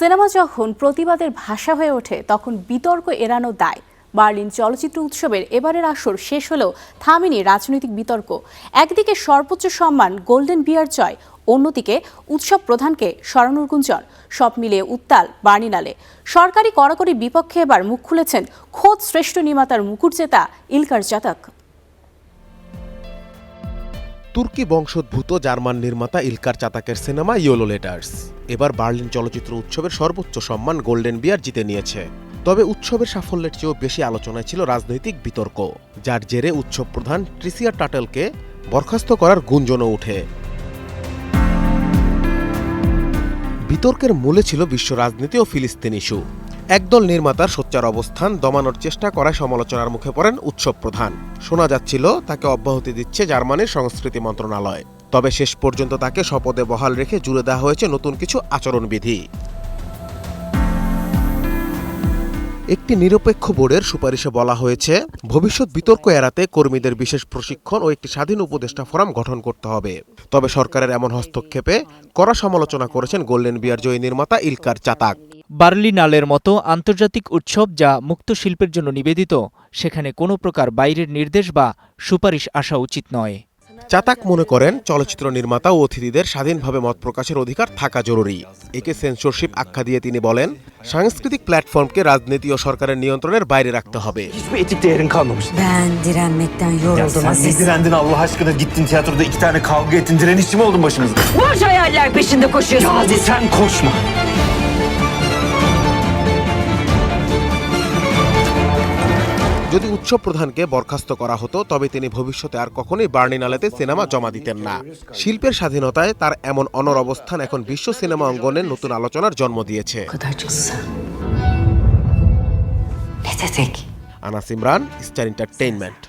Cinema যখন প্রতিবাদের ভাষা হয়ে ওঠে তখন বিতর্ক এড়ানো দায়। বার্লিন চলচ্চিত্র উৎসবের এবারের আসর শেষ হলেও থামেনি রাজনৈতিক বিতর্ক। একদিকে সর্বোচ্চ সম্মান গোল্ডেন বিয়ার জয়, অন্যদিকে উৎসব প্রধানকে সরানোর গুঞ্জন। সব মিলিয়ে উত্তাল বার্লিনালে। সরকারি কড়াকড়ির বিপক্ষে এবার মুখ খুলেছেন খোদ শ্রেষ্ঠ নির্মাতার মুকুট জেতা ইলকার চাতাক। তুর্কি বংশোদ্ভূত জার্মান নির্মাতা ইলকার চাতাকের সিনেমা ইয়েলো লেটার্স এবার বার্লিন চলচ্চিত্র উৎসবের সর্বোচ্চ সম্মান গোল্ডেন বিয়ার জিতে নিয়েছে। তবে উৎসবের সাফল্যের চেয়েও বেশি আলোচনায় ছিল রাজনৈতিক বিতর্ক, যার জেরে উৎসব প্রধান ট্রিসিয়া টাটেলকে বরখাস্ত করার গুঞ্জনও ওঠে। বিতর্কের মূলে ছিল বিশ্ব রাজনীতি ও ফিলিস্তিন ইস্যু। একদল নির্মাতার সোচ্চার অবস্থান দমানোর চেষ্টা করায় সমালোচনার মুখে পড়েন উৎসব প্রধান। শোনা যাচ্ছিল তাকে অব্যাহতি দিচ্ছে জার্মানির সংস্কৃতি মন্ত্রণালয়। তবে শেষ পর্যন্ত তাকে শপথে বহাল রেখে জুড়ে দেওয়া হয়েছে নতুন কিছু আচরণবিধি। একটি নিরপেক্ষ বোর্ডের সুপারিশে বলা হয়েছে, ভবিষ্যৎ বিতর্ক এড়াতে কর্মীদের বিশেষ প্রশিক্ষণ ও একটি স্বাধীন উপদেষ্টা ফোরাম গঠন করতে হবে। তবে সরকারের এমন হস্তক্ষেপে কড়া সমালোচনা করেছেন গোল্ডেন বিয়ার জয়ী নির্মাতা ইলকার চাতাক। বার্লিনালের মতো আন্তর্জাতিক উৎসব যা মুক্ত শিল্পের জন্য নিবেদিত, সেখানে কোনো প্রকার বাইরের নির্দেশ বা সুপারিশ আসা উচিত নয়। চাতাক মনে করেন চলচ্চিত্র নির্মাতা ও অতিথিদের স্বাধীনভাবে মত প্রকাশের অধিকার থাকা জরুরি। একে সেন্সরশিপ আখ্যা দিয়ে তিনি বলেন, সাংস্কৃতিক প্ল্যাটফর্মকে রাজনীতি ও সরকারের নিয়ন্ত্রণের বাইরে রাখতে হবে। Hiçbir etik değerin kalmamış. Ben direnmekten Ya yoruldum sen ne Aziz. direndin Allah aşkına, gittin tiyatroda 2 tane kavga ettin, direnişçi mi oldun başımızda? Boş hayaller peşinde koşuyorsun Ya Aziz. sen koşma. যদি উৎসব প্রধানকে বরখাস্ত করা হতো তবে তিনি ভবিষ্যতে আর কখনোই বার্লিনালেতে সিনেমা জমা দিতেন না। শিল্পের স্বাধীনতায় তার এমন অনড় অবস্থান এখন বিশ্ব সিনেমা অঙ্গনে নতুন আলোচনার জন্ম দিয়েছে। Ne dedik? Anas Imran, star entertainment.